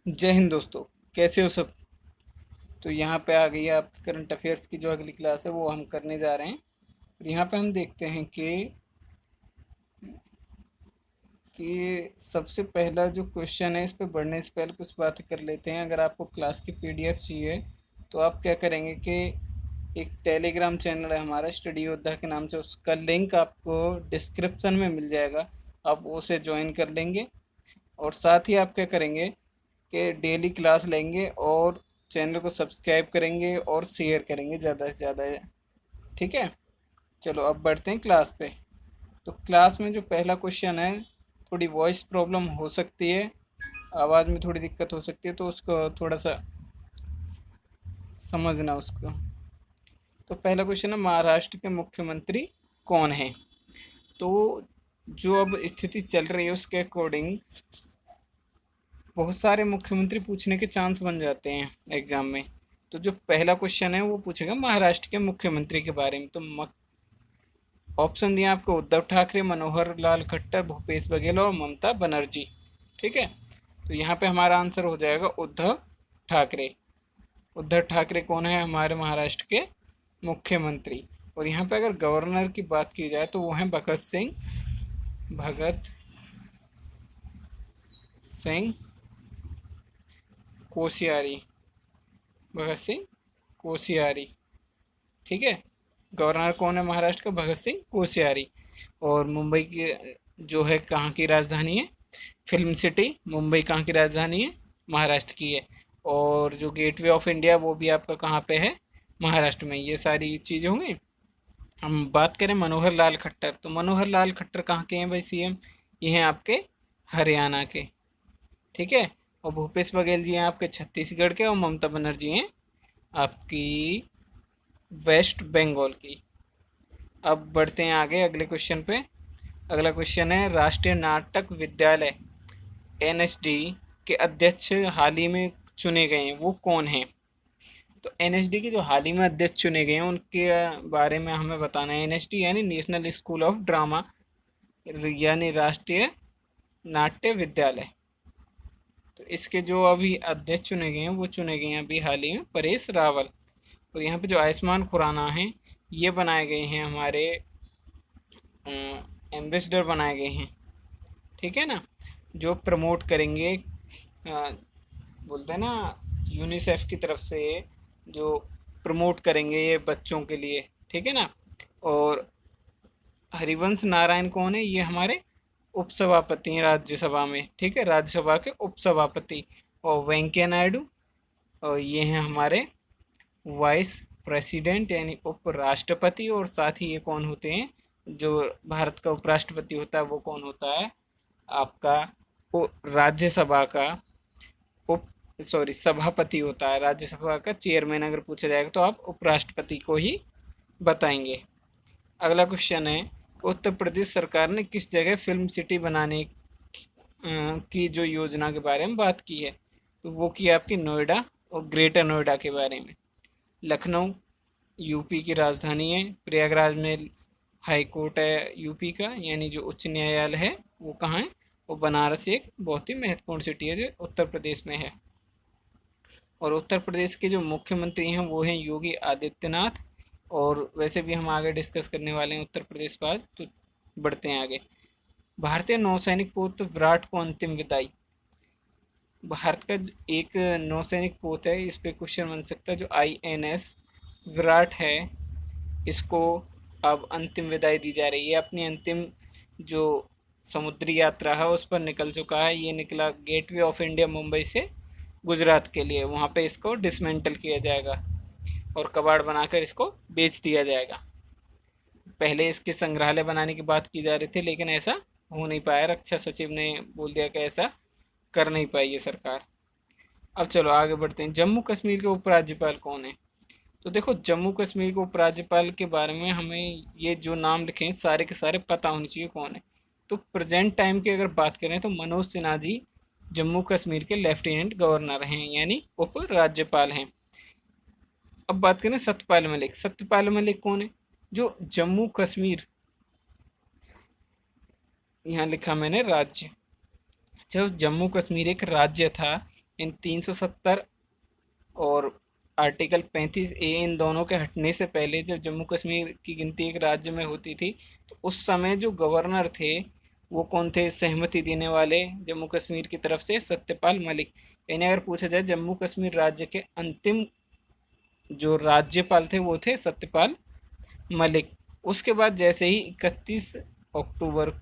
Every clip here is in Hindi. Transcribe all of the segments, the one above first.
जय हिंद दोस्तों। कैसे हो सब। तो यहाँ पे आ गई है आपकी करंट अफेयर्स की जो अगली क्लास है वो हम करने जा रहे हैं। और यहाँ पे हम देखते हैं कि सबसे पहला जो क्वेश्चन है, इस पे बढ़ने से पहले कुछ बातें कर लेते हैं। अगर आपको क्लास की पीडीएफ चाहिए तो आप क्या करेंगे कि एक टेलीग्राम चैनल है हमारा स्टडी योद्धा के नाम से, उसका लिंक आपको डिस्क्रिप्शन में मिल जाएगा। आप उसे ज्वाइन कर लेंगे और साथ ही आप क्या करेंगे कि डेली क्लास लेंगे और चैनल को सब्सक्राइब करेंगे और शेयर करेंगे ज़्यादा से ज़्यादा। ठीक है, चलो अब बढ़ते हैं क्लास पे। तो क्लास में जो पहला क्वेश्चन है, थोड़ी वॉइस प्रॉब्लम हो सकती है, आवाज़ में थोड़ी दिक्कत हो सकती है, तो उसको थोड़ा सा समझना उसको। तो पहला क्वेश्चन है, महाराष्ट्र के मुख्यमंत्री कौन हैं। तो जो अब स्थिति चल रही है उसके अकॉर्डिंग बहुत सारे मुख्यमंत्री पूछने के चांस बन जाते हैं एग्जाम में। तो जो पहला क्वेश्चन है वो पूछेगा महाराष्ट्र के मुख्यमंत्री के बारे में। तो ऑप्शन दिए आपको, उद्धव ठाकरे, मनोहर लाल खट्टर, भूपेश बघेल और ममता बनर्जी। ठीक है, तो यहाँ पे हमारा आंसर हो जाएगा उद्धव ठाकरे। उद्धव ठाकरे कौन है, हमारे महाराष्ट्र के मुख्यमंत्री। और यहाँ पे अगर गवर्नर की बात की जाए तो वो हैं भगत सिंह कोश्यारी। भगत सिंह कोश्यारी। ठीक है, गवर्नर कौन है महाराष्ट्र का, भगत सिंह कोश्यारी। और मुंबई की जो है कहाँ की राजधानी है, फिल्म सिटी मुंबई कहाँ की राजधानी है, महाराष्ट्र की है। और जो गेटवे ऑफ इंडिया वो भी आपका कहाँ पे है, महाराष्ट्र में। ये सारी चीज़ें होंगी। हम बात करें मनोहर लाल खट्टर, तो मनोहर लाल खट्टर कहाँ के हैं भाई सीएम, ये हैं आपके हरियाणा के। ठीक है, और भूपेश बघेल जी हैं आपके छत्तीसगढ़ के, और ममता बनर्जी हैं आपकी वेस्ट बंगाल की। अब बढ़ते हैं आगे अगले क्वेश्चन पे। अगला क्वेश्चन है, राष्ट्रीय नाटक विद्यालय एनएसडी के अध्यक्ष हाल ही में चुने गए हैं, वो कौन हैं। तो एनएसडी के जो हाल ही में अध्यक्ष चुने गए हैं उनके बारे में हमें बताना है। एनएसडी यानी नेशनल स्कूल ऑफ ड्रामा, यानी राष्ट्रीय नाट्य विद्यालय। तो इसके जो अभी अध्यक्ष चुने गए हैं वो चुने गए हैं अभी हाल ही में परेश रावल। और यहाँ पे जो आयुष्मान खुराना हैं ये बनाए गए हैं हमारे एम्बेसडर बनाए गए हैं। ठीक है ना, जो प्रमोट करेंगे, बोलते हैं ना, यूनिसेफ की तरफ से जो प्रमोट करेंगे ये बच्चों के लिए। ठीक है ना। और हरिवंश नारायण कौन है, ये हमारे उपसभापति हैं राज्यसभा में। ठीक है, राज्यसभा के उपसभापति। और वेंकैया नायडू, और ये हैं हमारे वाइस प्रेसिडेंट यानी उपराष्ट्रपति। और साथ ही ये कौन होते हैं, जो भारत का उपराष्ट्रपति होता है वो कौन होता है, आपका राज्यसभा का उप सॉरी सभापति होता है। राज्यसभा का चेयरमैन अगर पूछा जाएगा तो आप उपराष्ट्रपति को ही बताएंगे। अगला क्वेश्चन है, उत्तर प्रदेश सरकार ने किस जगह फिल्म सिटी बनाने की जो योजना के बारे में बात की है। तो वो की आपकी नोएडा और ग्रेटर नोएडा के बारे में। लखनऊ यूपी की राजधानी है। प्रयागराज में हाई कोर्ट है यूपी का, यानी जो उच्च न्यायालय है वो कहाँ है, वो बनारस एक बहुत ही महत्वपूर्ण सिटी है जो उत्तर प्रदेश में है। और उत्तर प्रदेश के जो मुख्यमंत्री हैं वो हैं योगी आदित्यनाथ। और वैसे भी हम आगे डिस्कस करने वाले हैं उत्तर प्रदेश को आज, तो बढ़ते हैं आगे। भारतीय नौसैनिक पोत विराट को अंतिम विदाई। भारत का एक नौसैनिक पोत है, इस पे क्वेश्चन बन सकता है, जो आईएनएस विराट है, इसको अब अंतिम विदाई दी जा रही है। अपनी अंतिम जो समुद्री यात्रा है उस पर निकल चुका है। ये निकला गेटवे ऑफ इंडिया मुंबई से गुजरात के लिए। वहाँ पे इसको डिसमेंटल किया जाएगा और कबाड़ बनाकर इसको बेच दिया जाएगा। पहले इसके संग्रहालय बनाने की बात की जा रही थी लेकिन ऐसा हो नहीं पाया। रक्षा सचिव ने बोल दिया कि ऐसा कर नहीं पाई ये सरकार। अब चलो आगे बढ़ते हैं। जम्मू कश्मीर के उपराज्यपाल कौन है। तो देखो, जम्मू कश्मीर के उपराज्यपाल के बारे में हमें ये जो नाम लिखे हैं सारे के सारे पता होने चाहिए कौन है। तो प्रेजेंट टाइम की अगर बात करें तो मनोज सिन्हा जी जम्मू कश्मीर के लेफ्टिनेंट गवर्नर हैं, यानी उप राज्यपाल हैं। अब बात करें सत्यपाल मलिक। सत्यपाल मलिक कौन है, जो जम्मू कश्मीर, यहाँ लिखा मैंने राज्य, जब जम्मू कश्मीर एक राज्य था इन 370 और आर्टिकल 35A इन दोनों के हटने से पहले जब जम्मू कश्मीर की गिनती एक राज्य में होती थी, तो उस समय जो गवर्नर थे वो कौन थे? सहमति देने वाले जम्मू कश्मीर की तरफ से सत्यपाल मलिक। यानी अगर पूछा जाए जम्मू कश्मीर राज्य के अंतिम जो राज्यपाल थे वो थे सत्यपाल मलिक। उसके बाद जैसे ही 31 अक्टूबर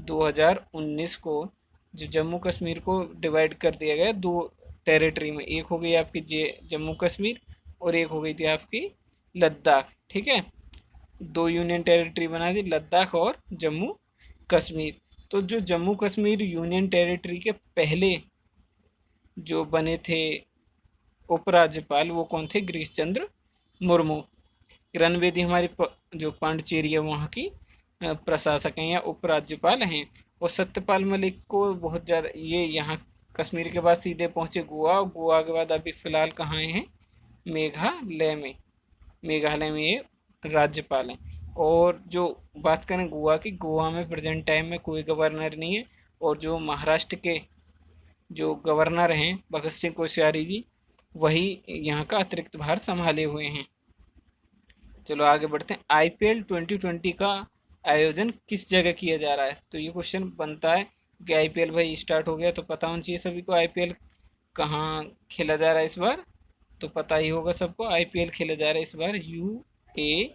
2019 को जो जम्मू कश्मीर को डिवाइड कर दिया गया दो टेरिटरी में, एक हो गई आपकी जम्मू कश्मीर और एक हो गई थी आपकी लद्दाख। ठीक है, दो यूनियन टेरिटरी बना दी, लद्दाख और जम्मू कश्मीर। तो जो जम्मू कश्मीर यूनियन टेरिटरी के पहले जो बने थे उपराज्यपाल वो कौन थे? गिरीश चंद्र मुर्मू। किरण बेदी हमारी जो पांडिचेरी है वहाँ की प्रशासक हैं या उपराज्यपाल हैं। और सत्यपाल मलिक को बहुत ज़्यादा ये यहाँ कश्मीर के बाद सीधे पहुँचे गोवा, गोवा के बाद अभी फ़िलहाल कहाँ हैं? मेघालय में। मेघालय में ये राज्यपाल हैं। और जो बात करें गोवा की, गोवा में प्रेजेंट टाइम में कोई गवर्नर नहीं है। और जो महाराष्ट्र के जो गवर्नर हैं भगत सिंह कोश्यारी जी, वही यहाँ का अतिरिक्त भार संभाले हुए हैं। चलो आगे बढ़ते हैं। IPL 2020 का आयोजन किस जगह किया जा रहा है? तो ये क्वेश्चन बनता है कि IPL भाई स्टार्ट हो गया तो पता होना चाहिए सभी को IPL कहाँ खेला जा रहा है इस बार। तो पता ही होगा सबको, IPL खेला जा रहा है इस बार UAE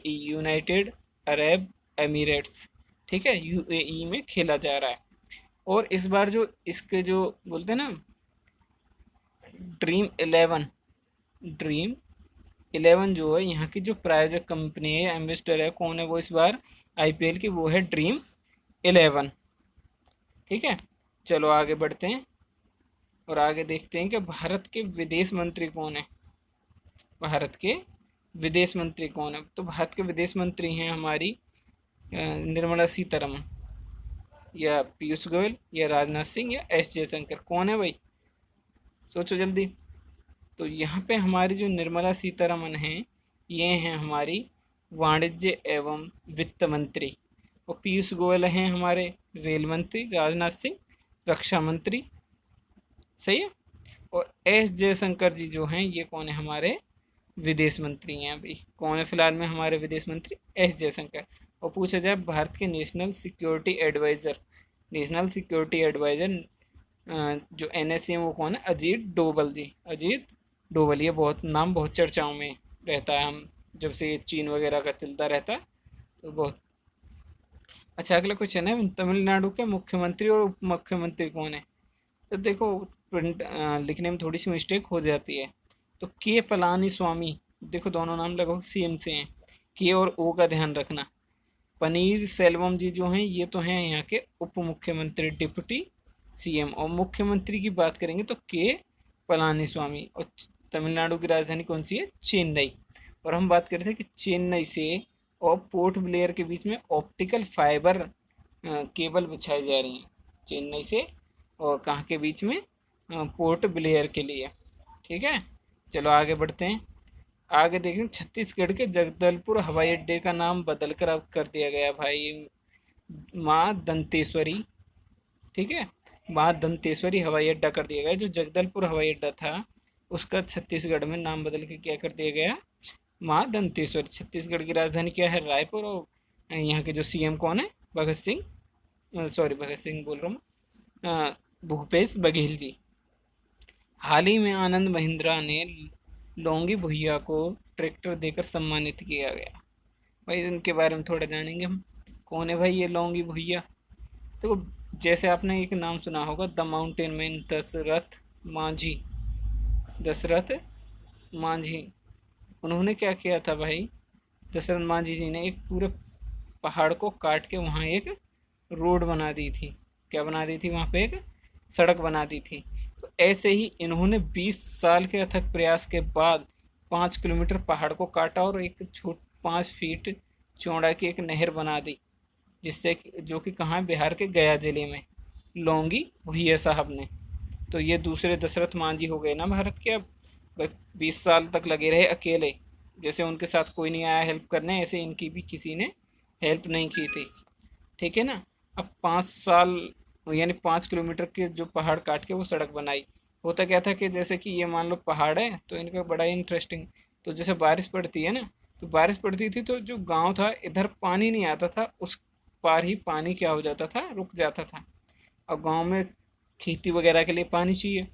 यूनाइटेड अरब एमिरेट्स। ठीक है, UAE में खेला जा रहा है। और इस बार जो इसके जो बोलते हैं ना ड्रीम 11 जो है यहाँ की जो प्रायोजक कंपनी है, इन्वेस्टर है, कौन है वो इस बार IPL की? वो है ड्रीम 11। ठीक है, चलो आगे बढ़ते हैं और आगे देखते हैं कि भारत के विदेश मंत्री कौन है। भारत के विदेश मंत्री कौन है? तो भारत के विदेश मंत्री हैं हमारी निर्मला सीतारमण या पीयूष गोयल या राजनाथ सिंह या S जयशंकर। कौन है भाई? सोचो जल्दी। तो यहाँ पे हमारी जो निर्मला सीतारमण हैं ये हैं हमारी वाणिज्य एवं वित्त मंत्री। और पीयूष गोयल हैं हमारे रेल मंत्री, राजनाथ सिंह रक्षा मंत्री। सही है। और S जयशंकर जी जो हैं ये कौन है? हमारे विदेश मंत्री हैं। अभी कौन है फिलहाल में हमारे विदेश मंत्री? S जयशंकर। और पूछा जाए भारत के नेशनल सिक्योरिटी एडवाइज़र जो NSA वो कौन है? अजीत डोभाल जी। अजीत डोभाल, ये नाम बहुत चर्चाओं में रहता है, हम जब से चीन वगैरह का चलता रहता है तो बहुत अच्छा। अगला क्वेश्चन है, तमिलनाडु के मुख्यमंत्री और उप मुख्यमंत्री कौन है? तो देखो लिखने में थोड़ी सी मिस्टेक हो जाती है। तो के पलानी स्वामी, देखो दोनों नाम लगभग सेम से हैं, के और ओ का ध्यान रखना। पनीर सेल्वम जी जो हैं ये तो हैं यहाँ के उप मुख्यमंत्री, डिप्टी CM। और मुख्यमंत्री की बात करेंगे तो के पलानी स्वामी। और तमिलनाडु की राजधानी कौन सी है? चेन्नई। और हम बात कर रहे थे कि चेन्नई से और पोर्ट ब्लेयर के बीच में ऑप्टिकल फाइबर केबल बिछाई जा रही हैं। चेन्नई से और कहाँ के बीच में? पोर्ट ब्लेयर के लिए। ठीक है, चलो आगे बढ़ते हैं। आगे देखें, छत्तीसगढ़ के जगदलपुर हवाई अड्डे का नाम बदल कर अब कर दिया गया भाई माँ दंतेश्वरी। ठीक है, माँ दंतेश्वरी हवाई अड्डा कर दिया गया। जो जगदलपुर हवाई अड्डा था उसका छत्तीसगढ़ में नाम बदल के क्या कर दिया गया? माँ दंतेश्वरी। छत्तीसगढ़ की राजधानी क्या है? रायपुर। और यहाँ के जो CM कौन है? भगत सिंह बोल रहा हूँ, भूपेश बघेल जी। हाल ही में आनंद महिंद्रा ने लोंगी भुइया को ट्रैक्टर देकर सम्मानित किया गया। भाई इनके बारे में थोड़ा जानेंगे हम। कौन है भाई ये लोंगी भुइया? तो जैसे आपने एक नाम सुना होगा, the mountain man, Dashrath Manjhi. उन्होंने क्या किया था भाई? दशरथ मांझी जी ने एक पूरे पहाड़ को काट के वहाँ एक रोड बना दी थी। क्या बना दी थी? वहाँ पे एक सड़क बना दी थी। तो ऐसे ही इन्होंने 20 साल के अथक प्रयास के बाद 5 किलोमीटर पहाड़ को काटा और एक 5 फीट चौड़ा की एक नहर बना दी, जिससे जो कि कहाँ? बिहार के गया ज़िले में, लोंगी भुइया साहब ने। तो ये दूसरे दशरथ मांझी हो गए ना भारत के। अब 20 साल तक लगे रहे अकेले, जैसे उनके साथ कोई नहीं आया हेल्प करने, ऐसे इनकी भी किसी ने हेल्प नहीं की थी। ठीक है ना। अब 5 साल यानी 5 किलोमीटर के जो पहाड़ काट के वो सड़क बनाई। होता क्या था कि जैसे कि ये मान लो पहाड़ है तो इनका बड़ा इंटरेस्टिंग, तो जैसे बारिश पड़ती है ना, तो बारिश पड़ती थी तो जो गांव था इधर पानी नहीं आता था, उस पार ही पानी क्या हो जाता था, रुक जाता था। अब गांव में खेती वगैरह के लिए पानी चाहिए,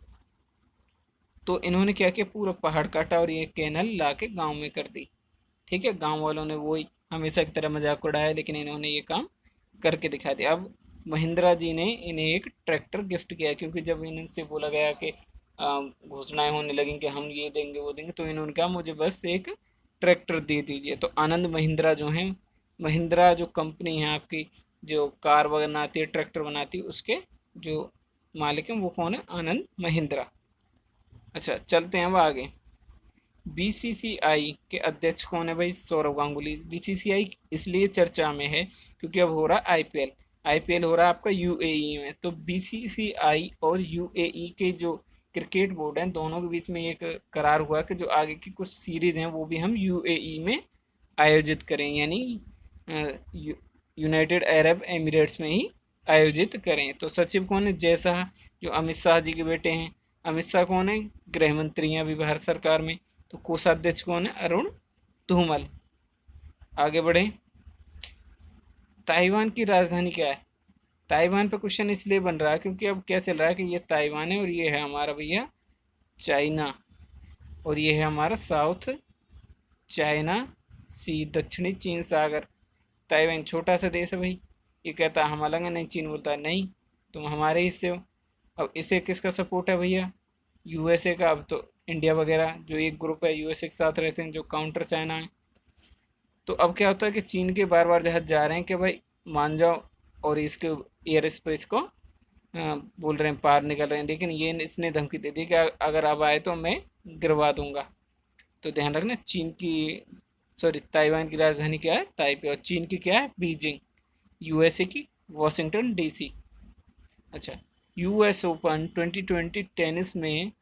तो इन्होंने क्या किया, पूरा पहाड़ काटा और ये कैनल ला के गाँव में कर दी। ठीक है, गांव वालों ने वही हमेशा की तरह मजाक उड़ाया, लेकिन इन्होंने ये काम करके दिखा दिया। अब महिंद्रा जी ने इन्हें एक ट्रैक्टर गिफ्ट किया, क्योंकि जब इनसे बोला गया कि घोषणाएं होने लगी कि हम ये देंगे वो देंगे, तो इन्होंने कहा मुझे बस एक ट्रैक्टर दे दीजिए। तो आनंद महिंद्रा जो है, महिंद्रा जो कंपनी है आपकी, जो कार बनाती है, ट्रैक्टर बनाती है, उसके जो मालिक हैं वो कौन है, आनंद महिंद्रा। अच्छा, चलते हैं अब आगे। बीसीसीआई के अध्यक्ष कौन है भाई, सौरव गांगुली। बीसीसीआई इसलिए चर्चा में है क्योंकि अब हो रहा है आईपीएल। आईपीएल हो रहा है आपका यूएई में, तो बीसीसीआई और यूएई के जो क्रिकेट बोर्ड हैं दोनों के बीच में एक करार हुआ कि जो आगे की कुछ सीरीज हैं वो भी हम यूएई में आयोजित करें, यानी यूनाइटेड अरब एमिरेट्स में ही आयोजित करें। तो सचिव कौन है, जय शाह, जो अमित शाह जी के बेटे हैं। अमित शाह कौन है, गृह मंत्री हैं अभी भारत सरकार में। तो कोषाध्यक्ष कौन है, अरुण धूमल। आगे बढ़े, ताइवान की राजधानी क्या है। ताइवान पे क्वेश्चन इसलिए बन रहा है क्योंकि अब क्या चल रहा है कि ये ताइवान है और ये है हमारा भैया चाइना, और ये है हमारा साउथ चाइना सी, दक्षिणी चीन सागर। ताइवान छोटा सा देश है भाई, ये कहता है हम अलग हैं, नहीं चीन बोलता है नहीं तुम हमारे हिस्से हो। अब इसे किसका सपोर्ट है भैया, यूएसए का। अब तो इंडिया वगैरह जो एक ग्रुप है यूएसए के साथ रहते हैं, जो काउंटर चाइना है। तो अब क्या होता है कि चीन के बार बार जहाज जा रहे हैं कि भाई मान जाओ, और इसके एयर स्पेस को बोल रहे हैं पार निकल रहे हैं, लेकिन ये इसने धमकी दे दी कि अगर अब आए तो मैं गिरवा दूंगा। तो ध्यान रखना, चीन की, सॉरी, ताइवान की राजधानी क्या है, ताइपे, और चीन की क्या है, बीजिंग। यूएसए की वॉशिंगटन डीसी। अच्छा, यूएस ओपन 2020 टेनिस में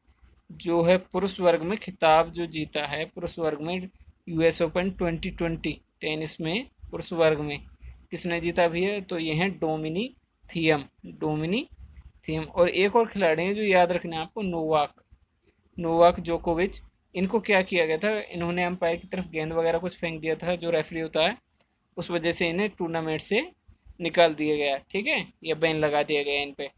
जो है पुरुष वर्ग में खिताब जो जीता है, पुरुष वर्ग में यूएस ओपन 2020 टेनिस में पुरुष वर्ग में किसने जीता भी है, तो ये हैं डोमिनी थियम, डोमिनी थियम। और एक और खिलाड़ी हैं जो याद रखना है आपको, नोवाक, नोवाक जोकोविच। इनको क्या किया गया था, इन्होंने अंपायर की तरफ गेंद वगैरह कुछ फेंक दिया था, जो रेफरी होता है, उस वजह से इन्हें टूर्नामेंट से निकाल दिया गया। ठीक है, या बैन लगा दिया गया इन पे।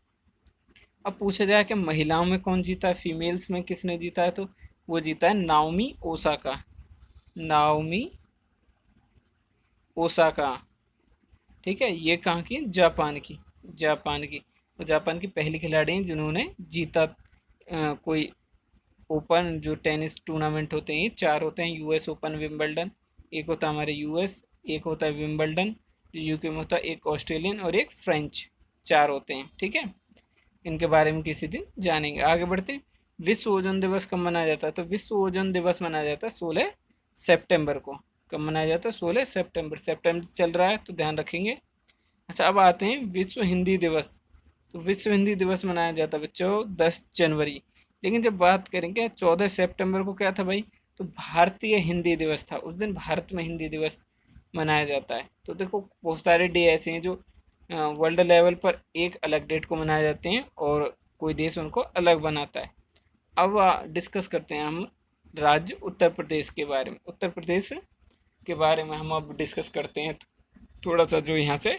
अब पूछा जाए कि महिलाओं में कौन जीता है, फीमेल्स में किसने जीता है, तो वो जीता है नाओमी ओसाका, नाओमी ओसाका। ठीक है, ये कहाँ की, जापान की, जापान की। वो जापान की पहली खिलाड़ी हैं जिन्होंने जीता कोई ओपन जो टेनिस टूर्नामेंट होते हैं, ये 4 होते हैं, यूएस ओपन, विंबलडन, एक होता है हमारे यूएस, एक होता है विंबलडन जो यूके में होता है, एक ऑस्ट्रेलियन और एक फ्रेंच, 4 होते हैं। ठीक है, इनके बारे में किसी दिन जानेंगे। आगे बढ़ते हैं, विश्व ओजोन दिवस कब मनाया जाता है, तो विश्व ओजोन दिवस मनाया जाता है 16 सितंबर को। कब मनाया जाता है, 16 सितंबर, सितंबर चल रहा है तो ध्यान रखेंगे। अच्छा, अब आते हैं विश्व हिंदी दिवस। तो विश्व हिंदी दिवस मनाया जाता है बच्चों 10 जनवरी, लेकिन जब बात करेंगे 14 सितंबर को क्या था भाई, तो भारतीय हिंदी दिवस था, उस दिन भारत में हिंदी दिवस मनाया जाता है। तो देखो बहुत सारे डे ऐसे हैं जो वर्ल्ड लेवल पर एक अलग डेट को मनाए जाते हैं और कोई देश उनको अलग बनाता है। अब डिस्कस करते हैं हम राज्य उत्तर प्रदेश के बारे में। उत्तर प्रदेश के बारे में हम अब डिस्कस करते हैं, थोड़ा सा जो यहाँ से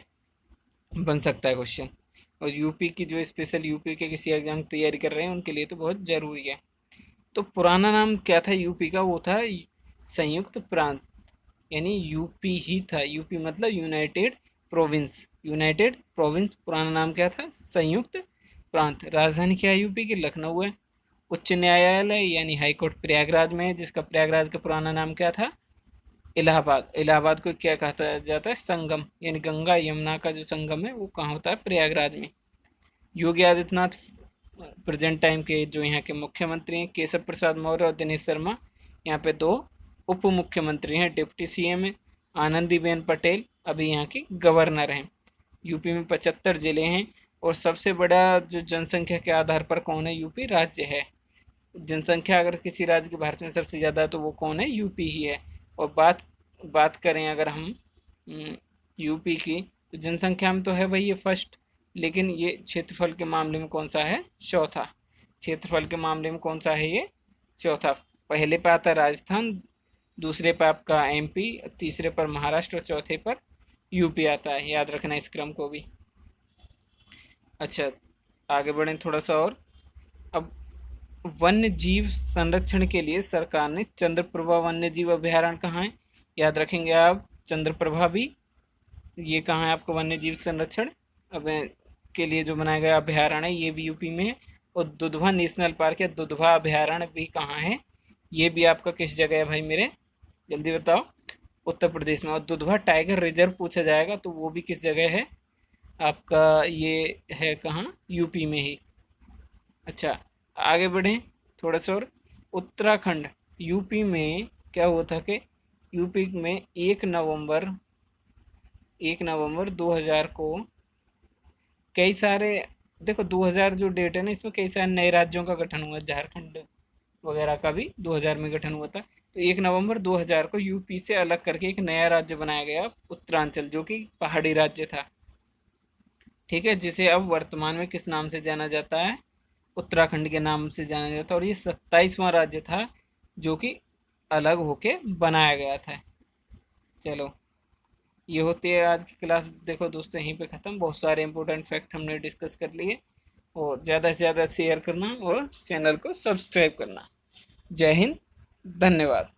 बन सकता है क्वेश्चन, और यूपी की जो स्पेशल यूपी के किसी एग्जाम की तैयारी कर रहे हैं उनके लिए तो बहुत ज़रूरी है। तो पुराना नाम क्या था यूपी का, वो था संयुक्त प्रांत, यानी यूपी ही था। यूपी मतलब यूनाइटेड प्रोविंस, यूनाइटेड प्रोविंस, पुराना नाम क्या था, संयुक्त प्रांत। राजधानी क्या है यूपी की, लखनऊ है। उच्च न्यायालय यानी हाईकोर्ट प्रयागराज में है, जिसका प्रयागराज का पुराना नाम क्या था, इलाहाबाद। इलाहाबाद को क्या कहता जाता है, संगम, यानी गंगा यमुना का जो संगम है वो कहाँ होता है, प्रयागराज में। योगी आदित्यनाथ प्रेजेंट टाइम के जो यहाँ के मुख्यमंत्री हैं, केशव प्रसाद मौर्य और दिनेश शर्मा यहाँ पे 2 उप मुख्यमंत्री हैं। डिप्टी सीएम है आनंदीबेन पटेल, अभी यहाँ की गवर्नर हैं। यूपी में 75 जिले हैं, और सबसे बड़ा जो जनसंख्या के आधार पर कौन है, यूपी राज्य है। जनसंख्या अगर किसी राज्य के भारत में सबसे ज़्यादा तो वो कौन है, यूपी ही है। और बात बात करें अगर हम यूपी की, तो जनसंख्या में तो है भाई ये फर्स्ट, लेकिन ये क्षेत्रफल के मामले में कौन सा है? चौथा। क्षेत्रफल के मामले में कौन सा है ये? चौथा। पहले पे आता है राजस्थान, दूसरे पे आपका एमपी, तीसरे पर महाराष्ट्र और चौथे पर यूपी आता है। याद रखना इस क्रम को भी। अच्छा, आगे बढ़ें थोड़ा सा और। अब वन्य जीव संरक्षण के लिए सरकार ने चंद्रप्रभा वन्य जीव अभयारण्य कहाँ है? याद रखेंगे आप, चंद्रप्रभा भी ये कहाँ है आपका वन्य जीव संरक्षण अब के लिए जो बनाया गया अभयारण्य है, ये भी यूपी में है। और दुधवा नेशनल पार्क या दुधवा अभयारण्य भी कहाँ है? ये भी आपका किस जगह है भाई मेरे? जल्दी बताओ। उत्तर प्रदेश में। और दुधवा टाइगर रिजर्व पूछा जाएगा तो वो भी किस जगह है आपका? ये है कहाँ? यूपी में ही। अच्छा, आगे बढ़ें थोड़ा सा और। उत्तराखंड, यूपी में क्या हुआ था कि यूपी में 1 नवंबर 2000 को कई सारे, देखो 2000 जो डेट है ना, इसमें कई सारे नए राज्यों का गठन हुआ। झारखंड वगैरह का भी 2000 में गठन हुआ था। तो 1 नवंबर 2000 को यूपी से अलग करके एक नया राज्य बनाया गया, उत्तरांचल, जो कि पहाड़ी राज्य था। ठीक है, जिसे अब वर्तमान में किस नाम से जाना जाता है? उत्तराखंड के नाम से जाना जाता है। और ये 27वां राज्य था जो कि अलग होके बनाया गया था। चलो, ये होती है आज की क्लास। देखो दोस्तों, यहीं पे ख़त्म। बहुत सारे इंपॉर्टेंट फैक्ट हमने डिस्कस कर लिए। और ज़्यादा से ज़्यादा शेयर करना और चैनल को सब्सक्राइब करना। जय हिंद, धन्यवाद।